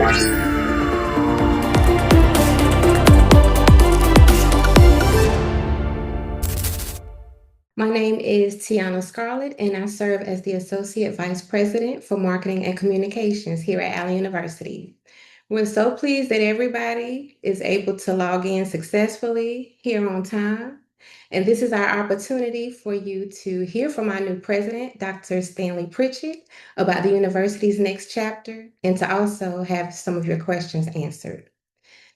My name is Tiana Scarlett, and I serve as the Associate Vice President for Marketing and Communications here at Allen University. We're so pleased that everybody is able to log in successfully here on time. And this is our opportunity for you to hear from our new president, Dr. Stanley Pritchett, about the university's next chapter, and to also have some of your questions answered.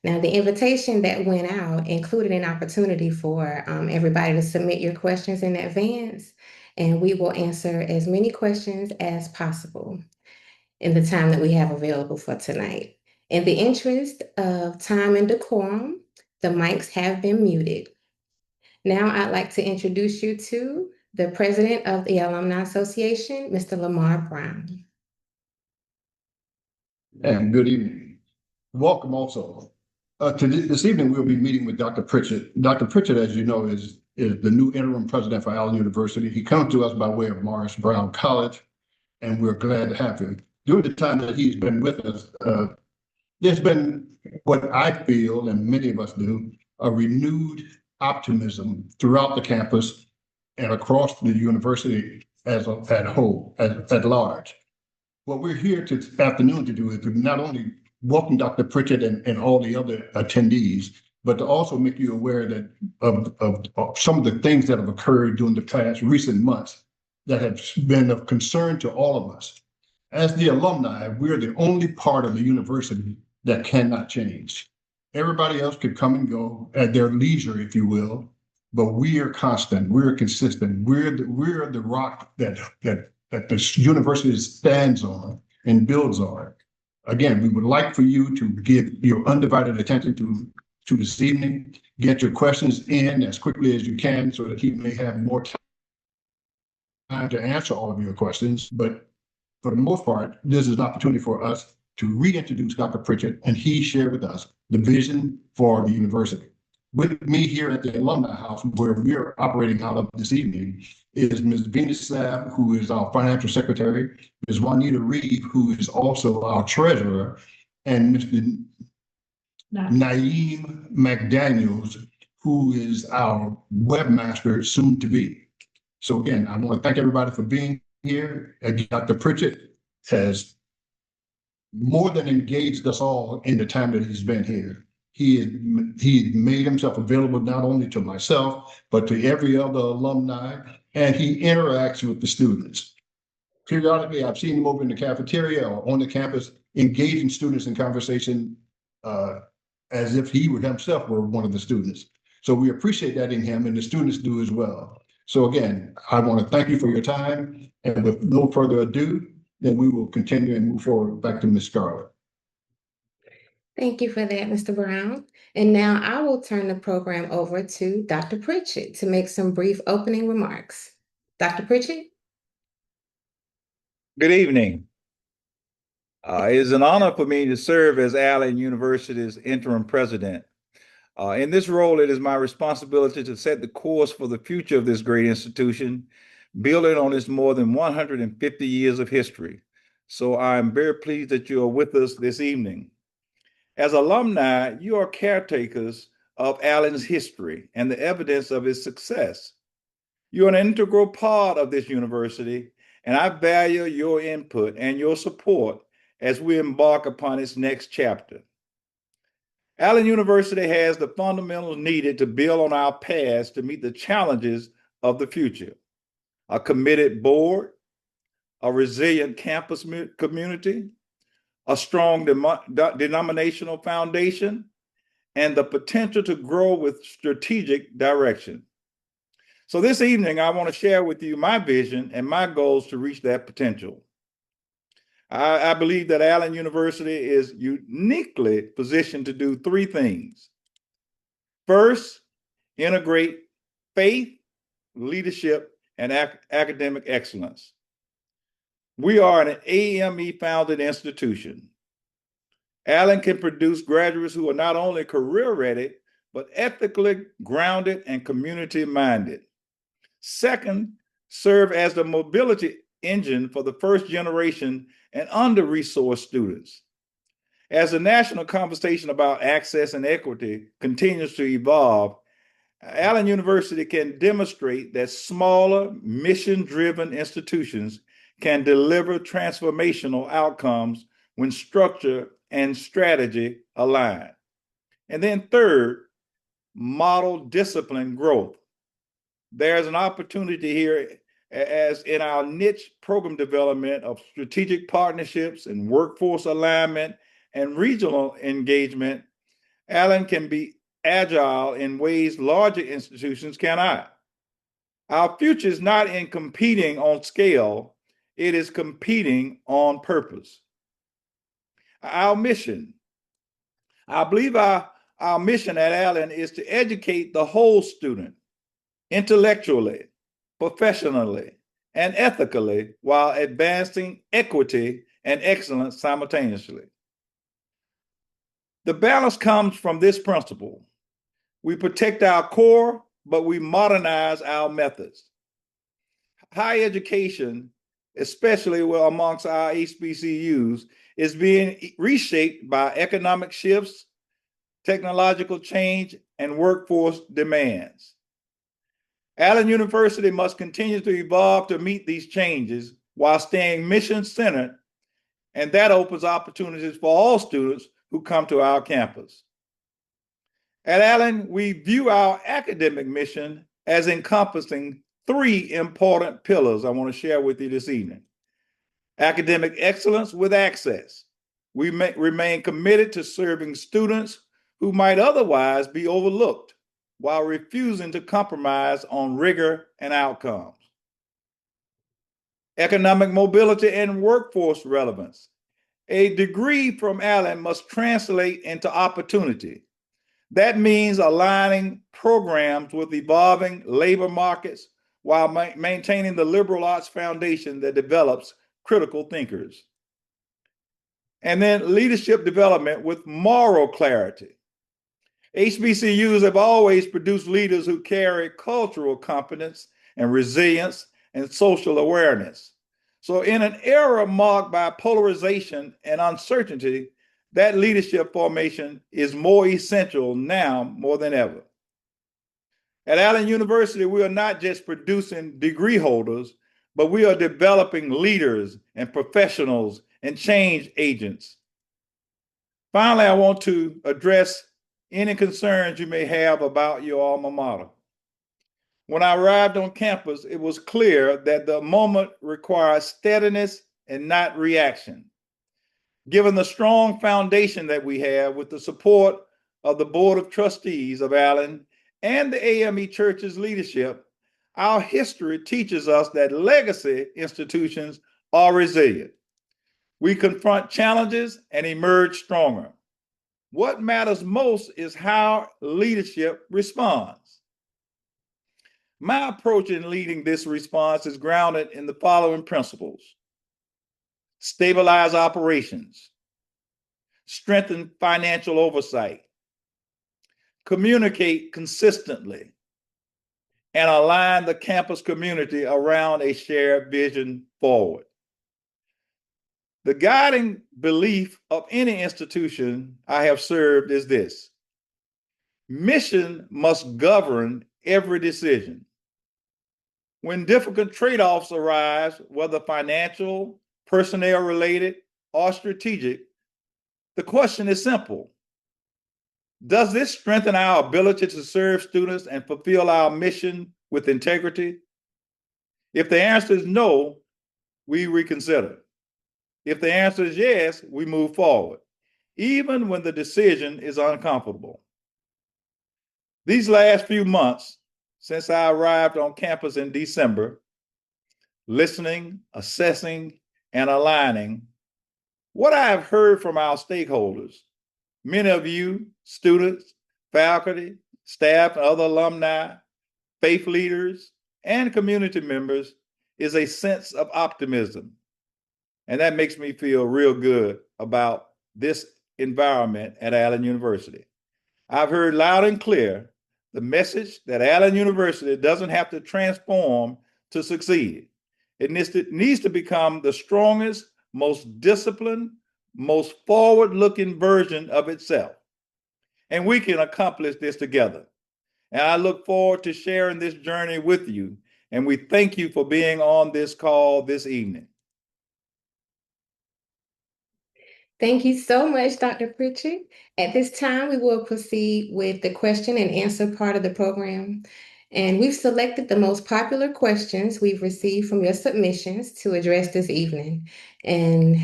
Now, the invitation that went out included an opportunity for everybody to submit your questions in advance, and we will answer as many questions as possible in the time that we have available for tonight. In the interest of time and decorum, the mics have been muted. Now, I'd like to introduce you to the president of the Alumni Association, Mr. Lamar Brown. And good evening. Welcome also. This evening, we'll be meeting with Dr. Pritchett. Dr. Pritchett, as you know, is the new interim president for Allen University. He comes to us by way of Morris Brown College, and we're glad to have him. During the time that he's been with us, there's been what I feel, and many of us do, a renewed optimism throughout the campus and across the university as at whole, at large. What we're here this afternoon to do is to not only welcome Dr. Pritchett and all the other attendees, but to also make you aware that of some of the things that have occurred during the past recent months that have been of concern to all of us. As the alumni, we're the only part of the university that cannot change. Everybody else could come and go at their leisure, if you will, but we are constant, we're consistent, we're the rock that the university stands on and builds on. Again, we would like for you to give your undivided attention to this evening, get your questions in as quickly as you can so that he may have more time to answer all of your questions. But for the most part, this is an opportunity for us to reintroduce Dr. Pritchett, and he shared with us the vision for the university. With me here at the Alumni House, where we're operating out of this evening, is Ms. Venus Sabb, who is our financial secretary, Ms. Juanita Reeve, who is also our treasurer, and Mr. Naeem McDaniels, who is our webmaster soon to be. So again, I want to thank everybody for being here. Dr. Pritchett has more than engaged us all in the time that he's been here. He made himself available not only to myself, but to every other alumni, and he interacts with the students. Periodically, I've seen him over in the cafeteria or on the campus, engaging students in conversation as if he would himself were one of the students. So we appreciate that in him, and the students do as well. So again, I want to thank you for your time, and with no further ado, then we will continue and move forward back to Ms. Scarlett. Thank you for that, Mr. Brown. And now I will turn the program over to Dr. Pritchett to make some brief opening remarks. Dr. Pritchett? Good evening. It is an honor for me to serve as Allen University's interim president. In this role, it is my responsibility to set the course for the future of this great institution, building on its more than 150 years of history. So I'm very pleased that you are with us this evening. As alumni, you are caretakers of Allen's history and the evidence of its success. You're an integral part of this university, and I value your input and your support as we embark upon its next chapter. Allen University has the fundamentals needed to build on our past to meet the challenges of the future. A committed board, a resilient campus community, a strong denominational foundation, and the potential to grow with strategic direction. So this evening, I want to share with you my vision and my goals to reach that potential. I believe that Allen University is uniquely positioned to do three things. First, integrate faith, leadership, and academic excellence. We are an AME-founded institution. Allen can produce graduates who are not only career ready, but ethically grounded and community minded. Second, serve as the mobility engine for the first generation and under-resourced students. As the national conversation about access and equity continues to evolve, Allen University can demonstrate that smaller, mission-driven institutions can deliver transformational outcomes when structure and strategy align. And then third, model discipline growth. There's an opportunity here, as in our niche program development of strategic partnerships and workforce alignment and regional engagement. Allen can be agile in ways larger institutions cannot. Our future is not in competing on scale, it is competing on purpose. Our mission. I believe our mission at Allen is to educate the whole student intellectually, professionally, and ethically while advancing equity and excellence simultaneously. The balance comes from this principle. We protect our core, but we modernize our methods. Higher education, especially amongst our HBCUs, is being reshaped by economic shifts, technological change, and workforce demands. Allen University must continue to evolve to meet these changes while staying mission-centered, and that opens opportunities for all students who come to our campus. At Allen, we view our academic mission as encompassing three important pillars I want to share with you this evening. Academic excellence with access. We remain committed to serving students who might otherwise be overlooked while refusing to compromise on rigor and outcomes. Economic mobility and workforce relevance. A degree from Allen must translate into opportunity. That means aligning programs with evolving labor markets while maintaining the liberal arts foundation that develops critical thinkers. And then leadership development with moral clarity. HBCUs have always produced leaders who carry cultural competence and resilience and social awareness. So in an era marked by polarization and uncertainty, that leadership formation is more essential now more than ever. At Allen University, we are not just producing degree holders, but we are developing leaders and professionals and change agents. Finally, I want to address any concerns you may have about your alma mater. When I arrived on campus, it was clear that the moment requires steadiness and not reaction. Given the strong foundation that we have with the support of the Board of Trustees of Allen and the AME Church's leadership, our history teaches us that legacy institutions are resilient. We confront challenges and emerge stronger. What matters most is how leadership responds. My approach in leading this response is grounded in the following principles: stabilize operations, strengthen financial oversight, communicate consistently, and align the campus community around a shared vision forward. The guiding belief of any institution I have served is this: mission must govern every decision. When difficult trade-offs arise, whether financial, personnel related, or strategic, the question is simple: does this strengthen our ability to serve students and fulfill our mission with integrity? If the answer is no, we reconsider. If the answer is yes, we move forward, even when the decision is uncomfortable. These last few months, since I arrived on campus in December, listening, assessing, and aligning, what I have heard from our stakeholders, many of you, students, faculty, staff, and other alumni, faith leaders, and community members, is a sense of optimism. And that makes me feel real good about this environment at Allen University. I've heard loud and clear the message that Allen University doesn't have to transform to succeed. It needs to become the strongest, most disciplined, most forward-looking version of itself. And we can accomplish this together. And I look forward to sharing this journey with you. And we thank you for being on this call this evening. Thank you so much, Dr. Pritchett. At this time, we will proceed with the question and answer part of the program. And we've selected the most popular questions we've received from your submissions to address this evening. And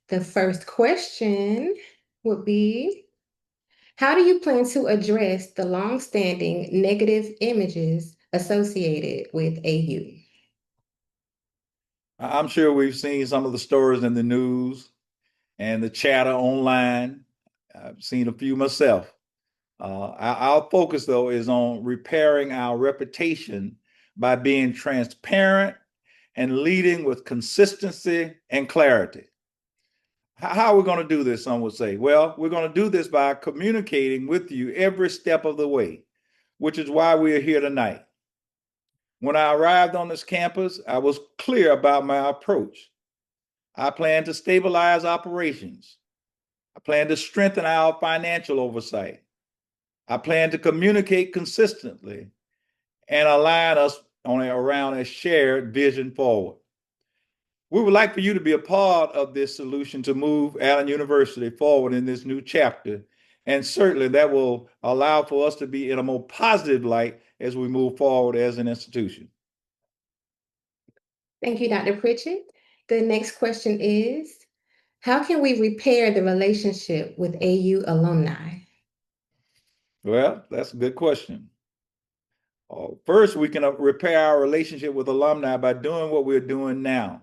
the first question would be, how do you plan to address the longstanding negative images associated with AU? I'm sure we've seen some of the stories in the news and the chatter online. I've seen a few myself. Our focus, though, is on repairing our reputation by being transparent and leading with consistency and clarity. How are we going to do this, some would say? Well, we're going to do this by communicating with you every step of the way, which is why we are here tonight. When I arrived on this campus, I was clear about my approach. I plan to stabilize operations. I plan to strengthen our financial oversight. I plan to communicate consistently and align us around a shared vision forward. We would like for you to be a part of this solution to move Allen University forward in this new chapter. And certainly that will allow for us to be in a more positive light as we move forward as an institution. Thank you, Dr. Pritchett. The next question is, how can we repair the relationship with AU alumni? Well, that's a good question. First, we can repair our relationship with alumni by doing what we're doing now.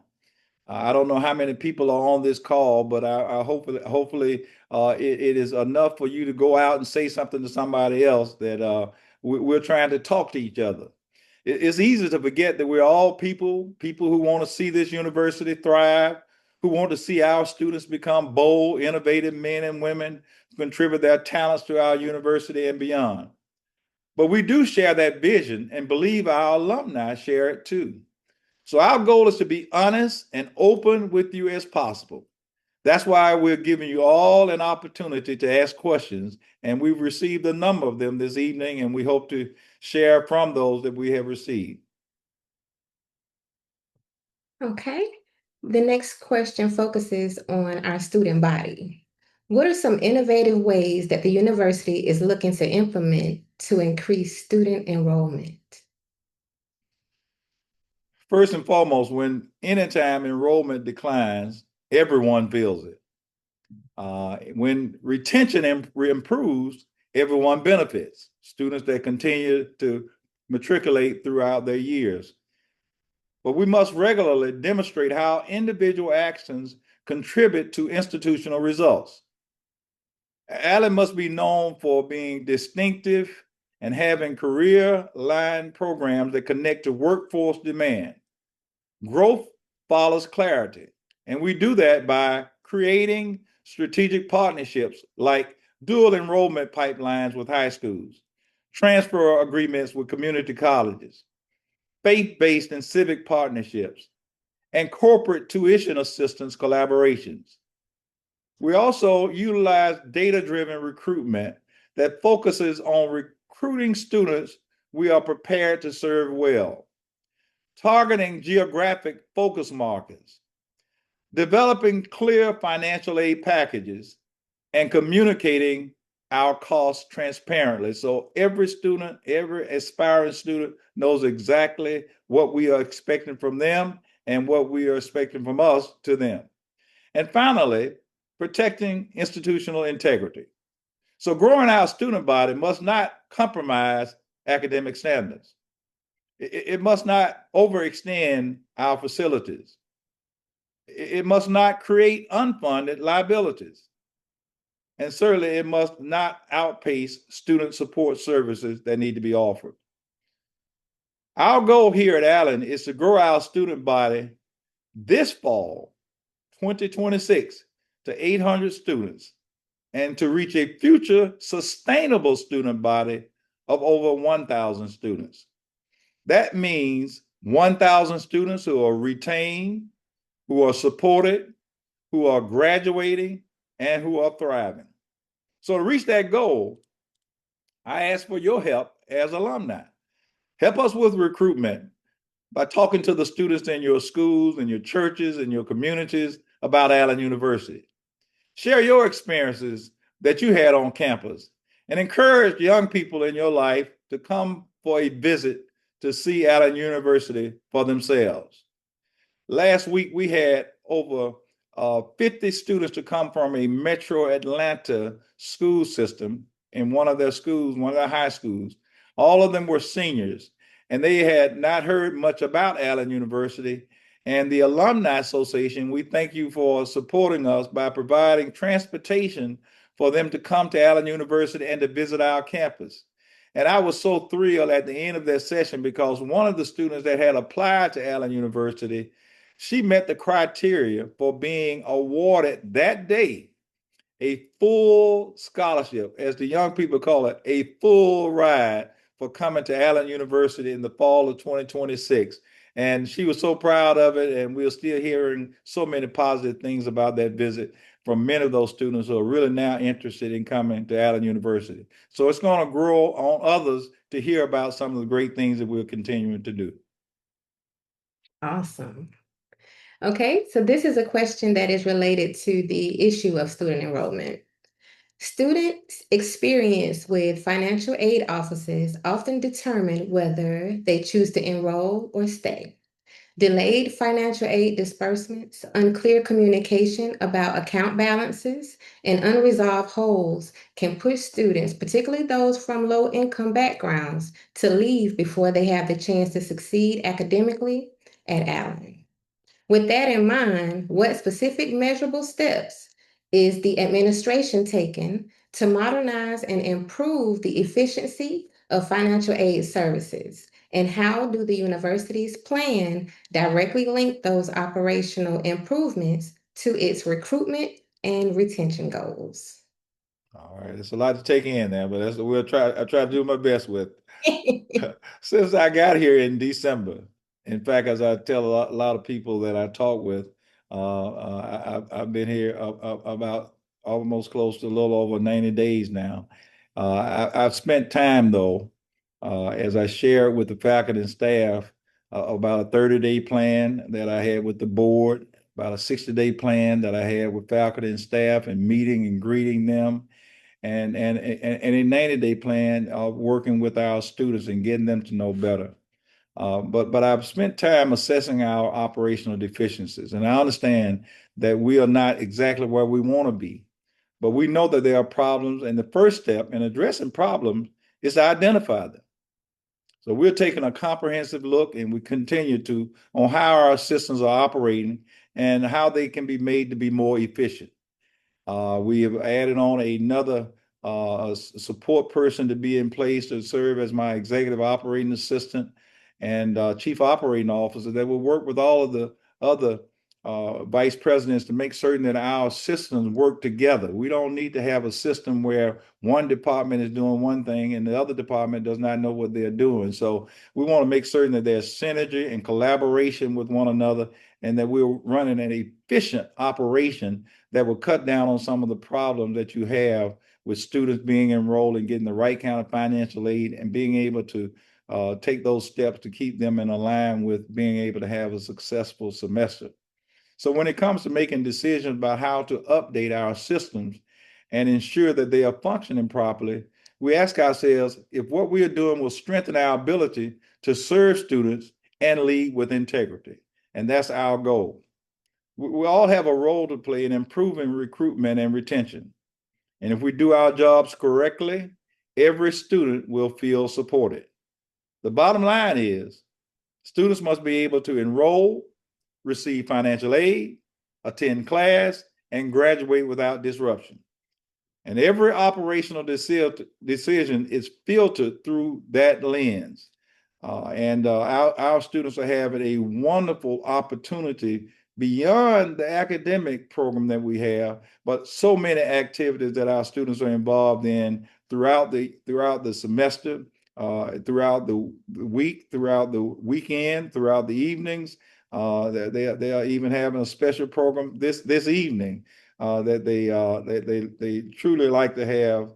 I don't know how many people are on this call, but I hopefully it is enough for you to go out and say something to somebody else that we're trying to talk to each other. It's easy to forget that we're all people who want to see this university thrive, who want to see our students become bold, innovative men and women who contribute their talents to our university and beyond. But we do share that vision and believe our alumni share it too. So our goal is to be honest and open with you as possible. That's why we're giving you all an opportunity to ask questions, and we've received a number of them this evening, and we hope to share from those that we have received. Okay. The next question focuses on our student body. What are some innovative ways that the university is looking to implement to increase student enrollment? First and foremost, when anytime enrollment declines, everyone feels it. When retention improves, everyone benefits. Students that continue to matriculate throughout their years. But we must regularly demonstrate how individual actions contribute to institutional results. Allen must be known for being distinctive and having career-aligned programs that connect to workforce demand. Growth follows clarity, and we do that by creating strategic partnerships like dual enrollment pipelines with high schools, transfer agreements with community colleges, faith-based and civic partnerships, and corporate tuition assistance collaborations. We also utilize data-driven recruitment that focuses on recruiting students we are prepared to serve well, targeting geographic focus markets, developing clear financial aid packages, and communicating our costs transparently. So every student, every aspiring student knows exactly what we are expecting from them and what we are expecting from us to them. And finally, protecting institutional integrity. So growing our student body must not compromise academic standards. It must not overextend our facilities. It must not create unfunded liabilities. And certainly it must not outpace student support services that need to be offered. Our goal here at Allen is to grow our student body this fall, 2026, to 800 students and to reach a future sustainable student body of over 1,000 students. That means 1,000 students who are retained, who are supported, who are graduating, and who are thriving. So to reach that goal, I ask for your help as alumni. Help us with recruitment by talking to the students in your schools and your churches and your communities about Allen University. Share your experiences that you had on campus and encourage young people in your life to come for a visit to see Allen University for themselves. Last week, we had over 50 students to come from a metro Atlanta school system in one of their schools, one of their high schools. All of them were seniors, and they had not heard much about Allen University. And the Alumni Association, we thank you for supporting us by providing transportation for them to come to Allen University and to visit our campus. And I was so thrilled at the end of that session because one of the students that had applied to Allen University, she met the criteria for being awarded that day a full scholarship, as the young people call it, a full ride for coming to Allen University in the fall of 2026. And she was so proud of it, and we're still hearing so many positive things about that visit from many of those students who are really now interested in coming to Allen University. So it's going to grow on others to hear about some of the great things that we're continuing to do. Awesome. Okay, so this is a question that is related to the issue of student enrollment. Students' experience with financial aid offices often determine whether they choose to enroll or stay. Delayed financial aid disbursements, unclear communication about account balances, and unresolved holes can push students, particularly those from low-income backgrounds, to leave before they have the chance to succeed academically at Allen. With that in mind, what specific measurable steps is the administration taking to modernize and improve the efficiency of financial aid services? And how do the university's plan directly link those operational improvements to its recruitment and retention goals? All right, it's a lot to take in there, but that's I try to do my best with. Since I got here in December, in fact, as I tell a lot of people that I talk with, I've been here about almost close to a little over 90 days now. I've spent time, though, as I share with the faculty and staff, about a 30-day plan that I had with the board, about a 60-day plan that I had with faculty and staff, and meeting and greeting them, and a 90-day plan of working with our students and getting them to know better. But I've spent time assessing our operational deficiencies, and I understand that we are not exactly where we want to be, but we know that there are problems, and the first step in addressing problems is to identify them. So we're taking a comprehensive look, and we continue to on how our systems are operating and how they can be made to be more efficient. We have added on another support person to be in place to serve as my executive operating assistant and chief operating officer that will work with all of the other vice presidents to make certain that our systems work together. We don't need to have a system where one department is doing one thing and the other department does not know what they're doing. So we want to make certain that there's synergy and collaboration with one another, and that we're running an efficient operation that will cut down on some of the problems that you have with students being enrolled and getting the right kind of financial aid and being able to take those steps to keep them in line with being able to have a successful semester. So when it comes to making decisions about how to update our systems and ensure that they are functioning properly, we ask ourselves if what we are doing will strengthen our ability to serve students and lead with integrity. And that's our goal. We all have a role to play in improving recruitment and retention. And if we do our jobs correctly, every student will feel supported. The bottom line is students must be able to enroll, receive financial aid, attend class, and graduate without disruption. And every operational decision is filtered through that lens. Our students are having a wonderful opportunity beyond the academic program that we have, but so many activities that our students are involved in throughout the semester, throughout the week, throughout the weekend, throughout the evenings. They are even having a special program this evening that they truly like to have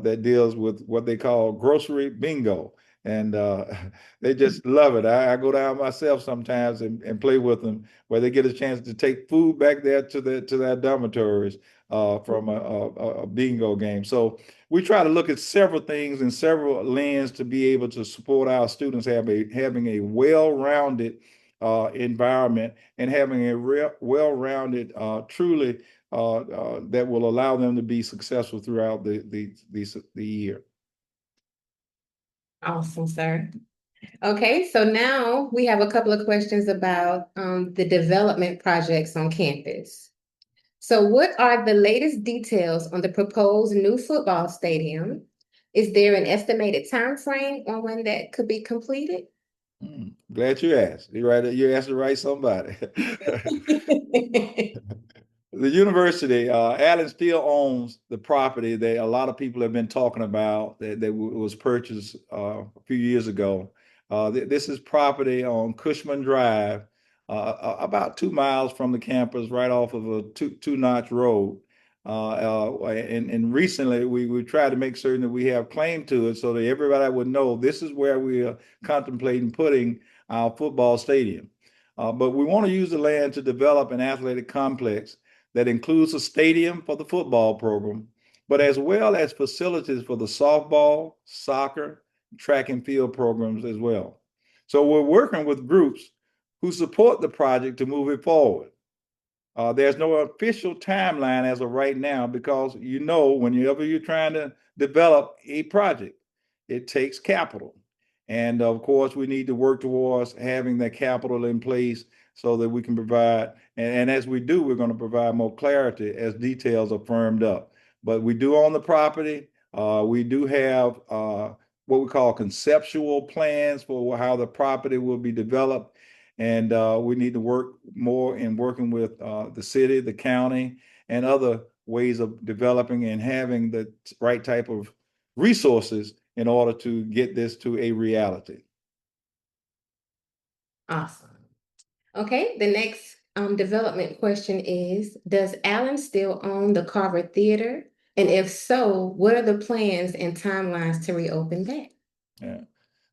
that deals with what they call grocery bingo. And they just love it. I go down myself sometimes and play with them, where they get a chance to take food back there to their dormitories from a bingo game. So we try to look at several things in several lenses to be able to support our students having a well-rounded environment and having a well-rounded, truly that will allow them to be successful throughout the year. Awesome, sir. Okay, so now we have a couple of questions about the development projects on campus. So what are the latest details on the proposed new football stadium? Is there an estimated time frame on when that could be completed? Glad you asked. You asked the right somebody. The university, Allen still owns the property that a lot of people have been talking about that was purchased a few years ago. This is property on Cushman Drive, about 2 miles from the campus, right off of a two-notch road. And recently we tried to make certain that we have claim to it so that everybody would know this is where we are contemplating putting our football stadium. But we want to use the land to develop an athletic complex that includes a stadium for the football program, but as well as facilities for the softball, soccer, track and field programs as well. So we're working with groups who support the project to move it forward. There's no official timeline as of right now because whenever you're trying to develop a project, it takes capital. And of course, we need to work towards having that capital in place so that we can provide, and as we do, we're going to provide more clarity as details are firmed up. But we do own the property. We do have what we call conceptual plans for how the property will be developed. And we need to work more in working with the city, the county, and other ways of developing and having the right type of resources in order to get this to a reality. Awesome. Okay, the next development question is, does Allen still own the Carver Theater? And if so, what are the plans and timelines to reopen that? Yeah.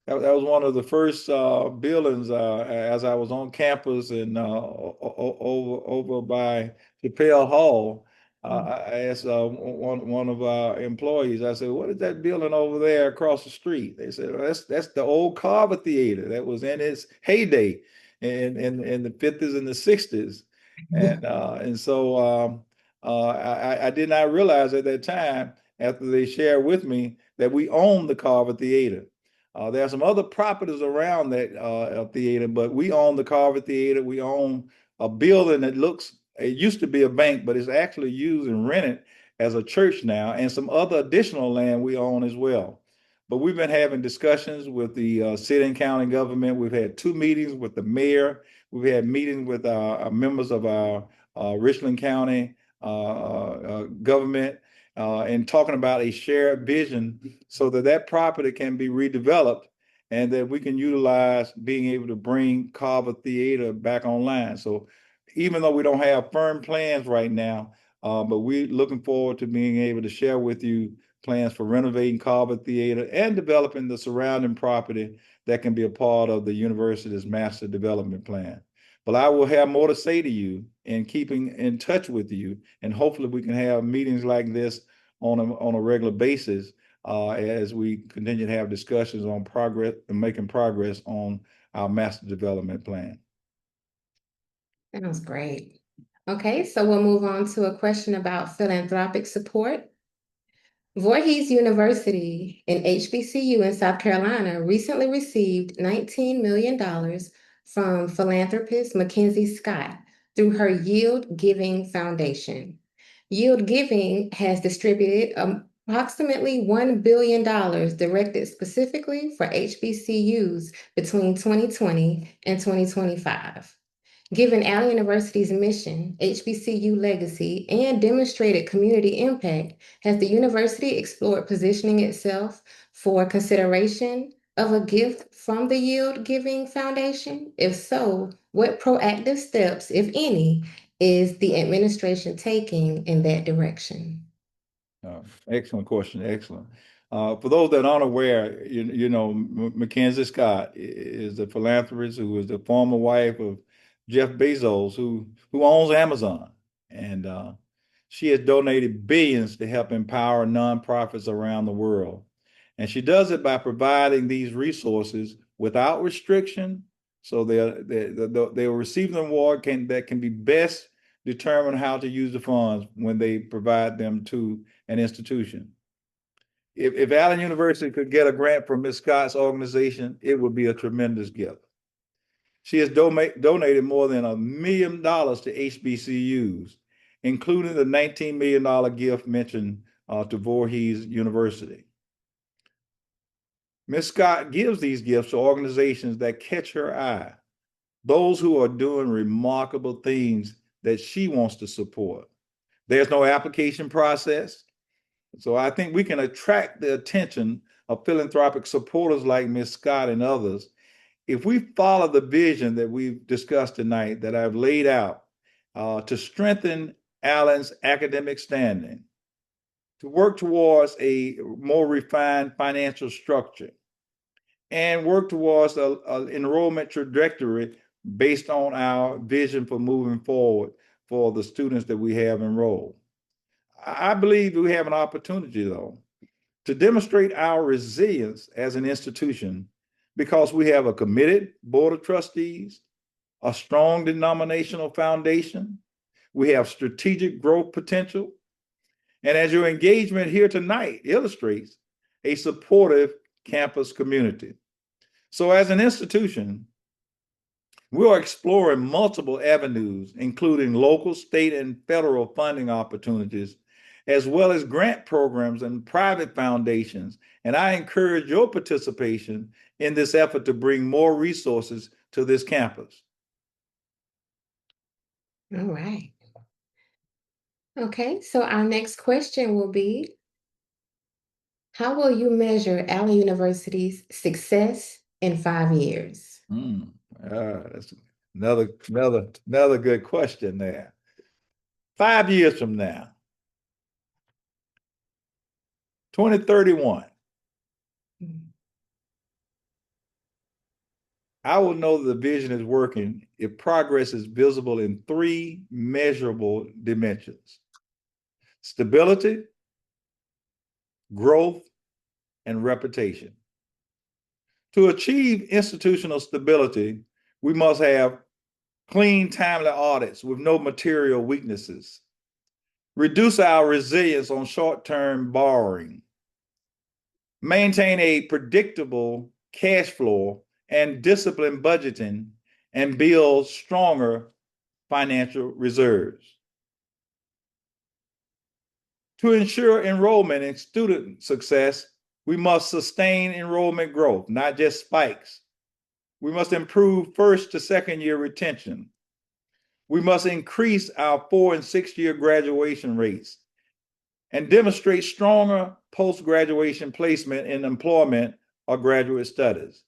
That was one of the first buildings as I was on campus and over by Chappelle Hall. I asked one of our employees, I said, what is that building over there across the street? They said, well, that's the old Carver Theater that was in its heyday in the 50s and the 60s. And so I did not realize at that time, after they shared with me, that we own the Carver Theater. There are some other properties around that theater, but we own the Carver Theater. We own a building that it used to be a bank, but it's actually used and rented as a church now, and some other additional land we own as well. But we've been having discussions with the city and county government. We've had 2 meetings with the mayor. We've had meetings with members of our Richland County government. And talking about a shared vision so that property can be redeveloped and that we can utilize being able to bring Carver Theater back online. So even though we don't have firm plans right now, but we're looking forward to being able to share with you plans for renovating Carver Theater and developing the surrounding property that can be a part of the university's master development plan. But I will have more to say to you and keeping in touch with you. And hopefully we can have meetings like this on a regular basis as we continue to have discussions on progress and making progress on our master development plan. That was great. Okay, so we'll move on to a question about philanthropic support. Voorhees University, an HBCU in South Carolina, recently received $19 million from philanthropist Mackenzie Scott through her Yield Giving Foundation. Yield Giving has distributed approximately $1 billion directed specifically for HBCUs between 2020 and 2025. Given Allen University's mission, HBCU legacy, and demonstrated community impact, has the university explored positioning itself for consideration of a gift from the Yield Giving Foundation? If so, what proactive steps, if any, is the administration taking in that direction? Excellent question. Excellent. For those that aren't aware, Mackenzie Scott is the philanthropist who is the former wife of Jeff Bezos, who owns Amazon, and she has donated billions to help empower nonprofits around the world. And she does it by providing these resources without restriction, so they'll receive an award that can be best determine how to use the funds when they provide them to an institution. If Allen University could get a grant from Ms. Scott's organization, it would be a tremendous gift. She has donated more than $1 million to HBCUs, including the $19 million gift mentioned to Voorhees University. Ms. Scott gives these gifts to organizations that catch her eye, those who are doing remarkable things that she wants to support. There's no application process. So I think we can attract the attention of philanthropic supporters like Ms. Scott and others if we follow the vision that we've discussed tonight, that I've laid out, to strengthen Allen's academic standing, to work towards a more refined financial structure, and work towards an enrollment trajectory based on our vision for moving forward for the students that we have enrolled. I believe we have an opportunity, though, to demonstrate our resilience as an institution because we have a committed board of trustees, a strong denominational foundation, we have strategic growth potential, and as your engagement here tonight illustrates, a supportive campus community. So as an institution, we are exploring multiple avenues, including local, state, and federal funding opportunities, as well as grant programs and private foundations. And I encourage your participation in this effort to bring more resources to this campus. All right. Okay, so our next question will be, how will you measure Allen University's success in 5 years? That's another good question there. 5 years from now, 2031, I will know that the vision is working if progress is visible in 3 measurable dimensions: stability, growth, and reputation. To achieve institutional stability, we must have clean, timely audits with no material weaknesses, reduce our resilience on short-term borrowing, maintain a predictable cash flow and disciplined budgeting, and build stronger financial reserves. To ensure enrollment and student success, we must sustain enrollment growth, not just spikes. We must improve first to second year retention. We must increase our 4- and 6-year graduation rates and demonstrate stronger post-graduation placement in employment or graduate studies.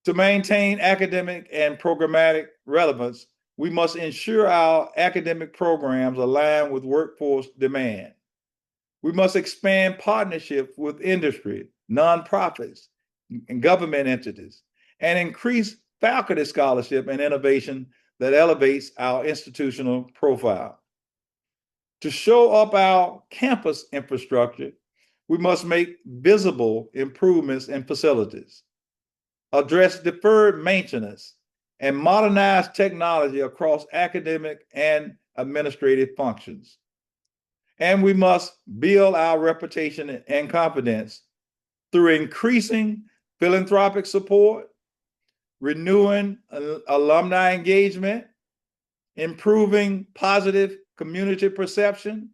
To maintain academic and programmatic relevance, we must ensure our academic programs align with workforce demand. We must expand partnerships with industry, nonprofits, and government entities, and increase faculty scholarship and innovation that elevates our institutional profile. To show up our campus infrastructure, we must make visible improvements in facilities, address deferred maintenance, and modernize technology across academic and administrative functions. And we must build our reputation and confidence through increasing philanthropic support, renewing alumni engagement, improving positive community perception,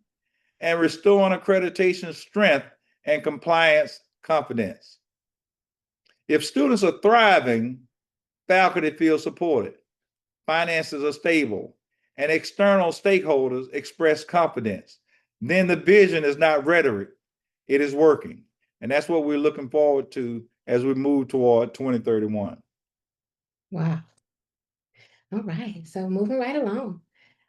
and restoring accreditation strength and compliance confidence. If students are thriving, faculty feel supported, finances are stable, and external stakeholders express confidence, then the vision is not rhetoric, it is working. And that's what we're looking forward to as we move toward 2031. Wow. All right, so moving right along.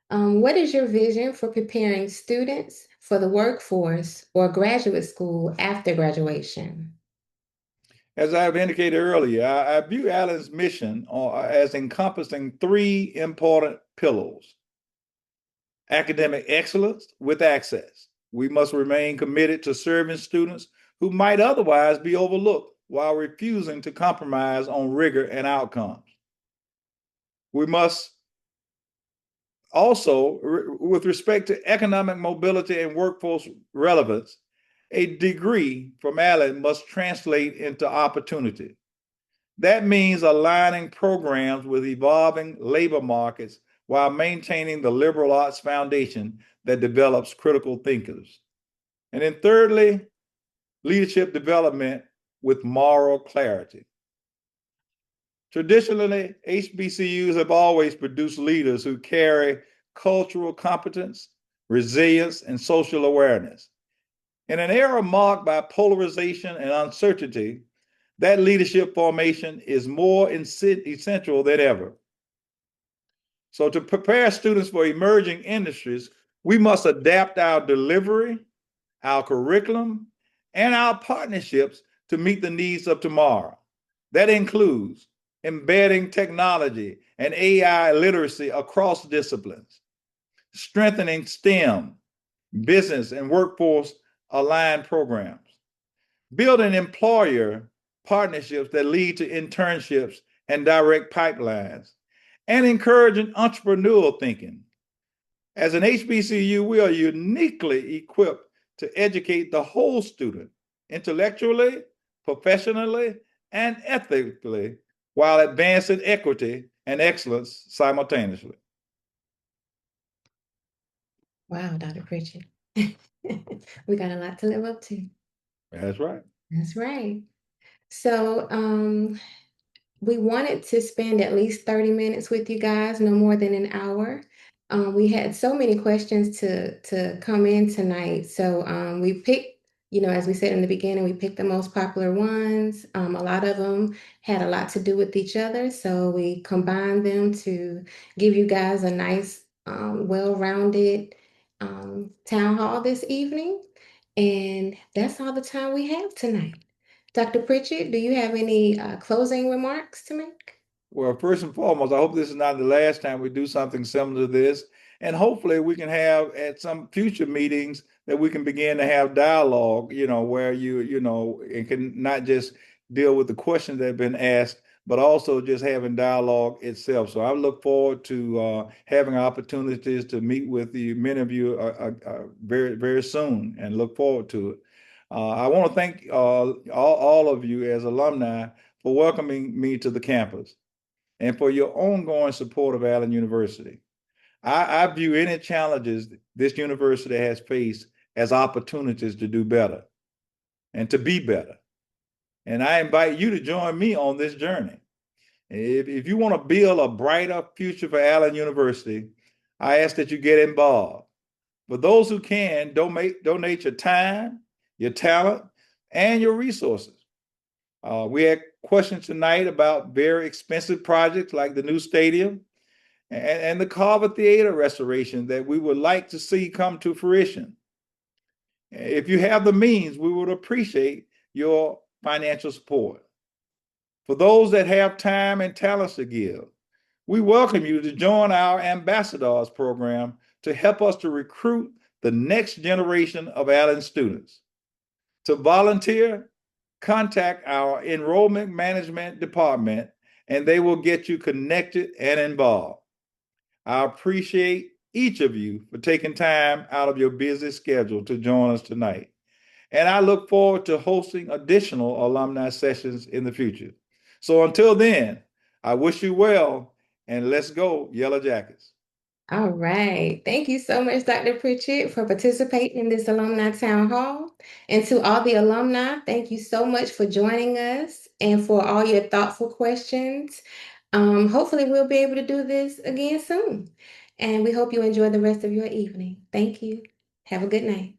What is your vision for preparing students for the workforce or graduate school after graduation? As I've indicated earlier, I view Allen's mission as encompassing three important pillars: academic excellence with access. We must remain committed to serving students who might otherwise be overlooked while refusing to compromise on rigor and outcomes. We must also, with respect to economic mobility and workforce relevance, a degree from Allen must translate into opportunity. That means aligning programs with evolving labor markets while maintaining the liberal arts foundation that develops critical thinkers. And then thirdly, leadership development with moral clarity. Traditionally, HBCUs have always produced leaders who carry cultural competence, resilience, and social awareness. In an era marked by polarization and uncertainty, that leadership formation is more essential than ever. So, to prepare students for emerging industries, we must adapt our delivery, our curriculum, and our partnerships to meet the needs of tomorrow. That includes embedding technology and AI literacy across disciplines, strengthening STEM, business, and workforce aligned programs, building employer partnerships that lead to internships and direct pipelines, and encouraging entrepreneurial thinking. As an HBCU, we are uniquely equipped to educate the whole student intellectually, professionally, and ethically while advancing equity and excellence simultaneously. Wow, Dr. Pritchett. We got a lot to live up to. That's right. That's right. So, we wanted to spend at least 30 minutes with you guys, no more than an hour. We had so many questions to come in tonight. So we picked, as we said in the beginning, we picked the most popular ones. A lot of them had a lot to do with each other. So we combined them to give you guys a nice, well-rounded town hall this evening. And that's all the time we have tonight. Dr. Pritchett, do you have any closing remarks to make? Well, first and foremost, I hope this is not the last time we do something similar to this. And hopefully we can have at some future meetings that we can begin to have dialogue, where it can not just deal with the questions that have been asked, but also just having dialogue itself. So I look forward to having opportunities to meet with you, many of you very, very soon, and look forward to it. I want to thank all of you as alumni for welcoming me to the campus and for your ongoing support of Allen University. I view any challenges this university has faced as opportunities to do better and to be better. And I invite you to join me on this journey. If you want to build a brighter future for Allen University, I ask that you get involved. For those who can, donate your time, your talent, and your resources. We had questions tonight about very expensive projects like the new stadium and the Carver Theater restoration that we would like to see come to fruition. If you have the means, we would appreciate your financial support. For those that have time and talents to give, we welcome you to join our ambassadors program to help us to recruit the next generation of Allen students. To volunteer, contact our enrollment management department and they will get you connected and involved. I appreciate each of you for taking time out of your busy schedule to join us tonight. And I look forward to hosting additional alumni sessions in the future. So until then, I wish you well and let's go, Yellow Jackets. All right. Thank you so much, Dr. Pritchett, for participating in this alumni town hall. And to all the alumni, thank you so much for joining us and for all your thoughtful questions. Hopefully, we'll be able to do this again soon. And we hope you enjoy the rest of your evening. Thank you. Have a good night.